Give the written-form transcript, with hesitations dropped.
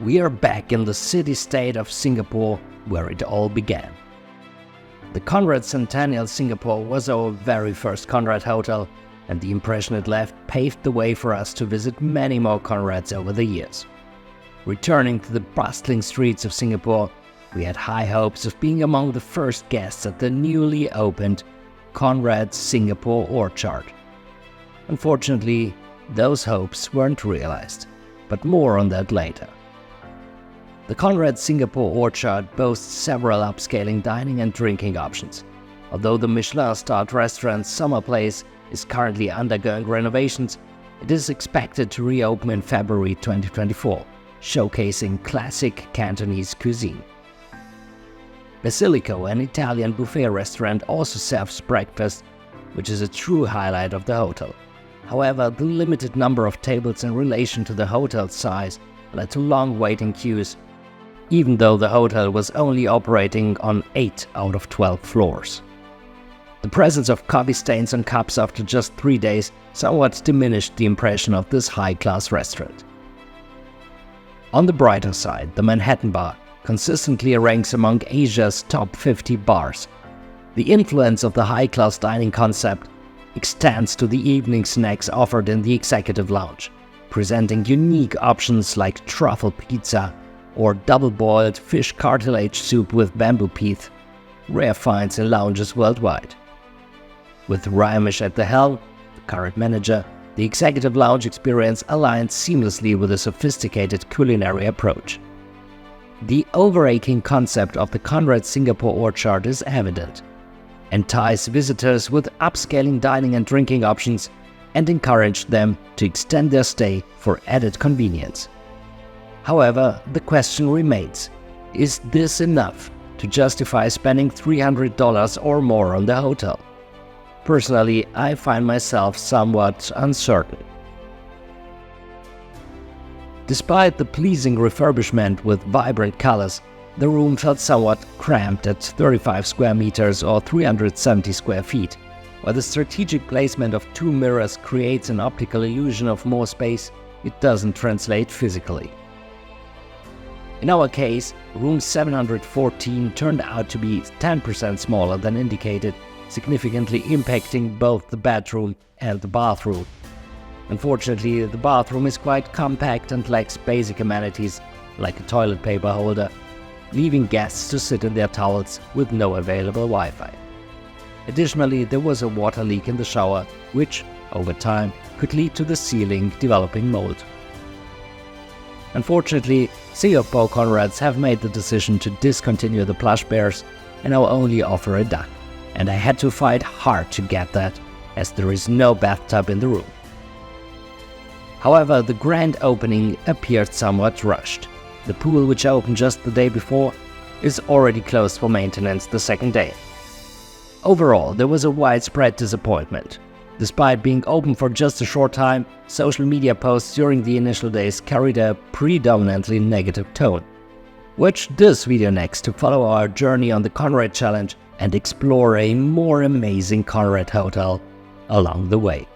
we are back in the city-state of Singapore where it all began. The Conrad Centennial Singapore was our very first Conrad hotel, and the impression it left paved the way for us to visit many more Conrads over the years. Returning to the bustling streets of Singapore, we had high hopes of being among the first guests at the newly opened Conrad Singapore Orchard. Unfortunately, those hopes weren't realized, but more on that later. The Conrad Singapore Orchard boasts several upscaling dining and drinking options. Although the Michelin-starred restaurant Summer Place is currently undergoing renovations, it is expected to reopen in February 2024, showcasing classic Cantonese cuisine. Basilico, an Italian buffet restaurant, also serves breakfast, which is a true highlight of the hotel. However, the limited number of tables in relation to the hotel's size led to long waiting queues, even though the hotel was only operating on 8 out of 12 floors. The presence of coffee stains on cups after just 3 days somewhat diminished the impression of this high-class restaurant. On the brighter side, the Manhattan Bar consistently ranks among Asia's top 50 bars. The influence of the high-class dining concept extends to the evening snacks offered in the executive lounge, presenting unique options like truffle pizza or double-boiled fish cartilage soup with bamboo pith, rare finds in lounges worldwide. With Raimish at the helm, the current manager, the executive lounge experience aligns seamlessly with a sophisticated culinary approach. The overarching concept of the Conrad Singapore Orchard is evident: entice visitors with upscaling dining and drinking options and encourage them to extend their stay for added convenience. However, the question remains, is this enough to justify spending $300 or more on the hotel? Personally, I find myself somewhat uncertain. Despite the pleasing refurbishment with vibrant colors, the room felt somewhat cramped at 35 square meters or 370 square feet. While the strategic placement of 2 mirrors creates an optical illusion of more space, it doesn't translate physically. In our case, room 714 turned out to be 10% smaller than indicated, significantly impacting both the bedroom and the bathroom. Unfortunately, the bathroom is quite compact and lacks basic amenities like a toilet paper holder, leaving guests to sit in their towels with no available Wi-Fi. Additionally, there was a water leak in the shower, which, over time, could lead to the ceiling developing mold. Unfortunately, Singapore Conrads have made the decision to discontinue the plush bears and now only offer a duck, and I had to fight hard to get that, as there is no bathtub in the room. However, the grand opening appeared somewhat rushed. The pool, which opened just the day before, is already closed for maintenance the second day. Overall, there was a widespread disappointment. Despite being open for just a short time, social media posts during the initial days carried a predominantly negative tone. Watch this video next to follow our journey on the Conrad Challenge and explore a more amazing Conrad hotel along the way.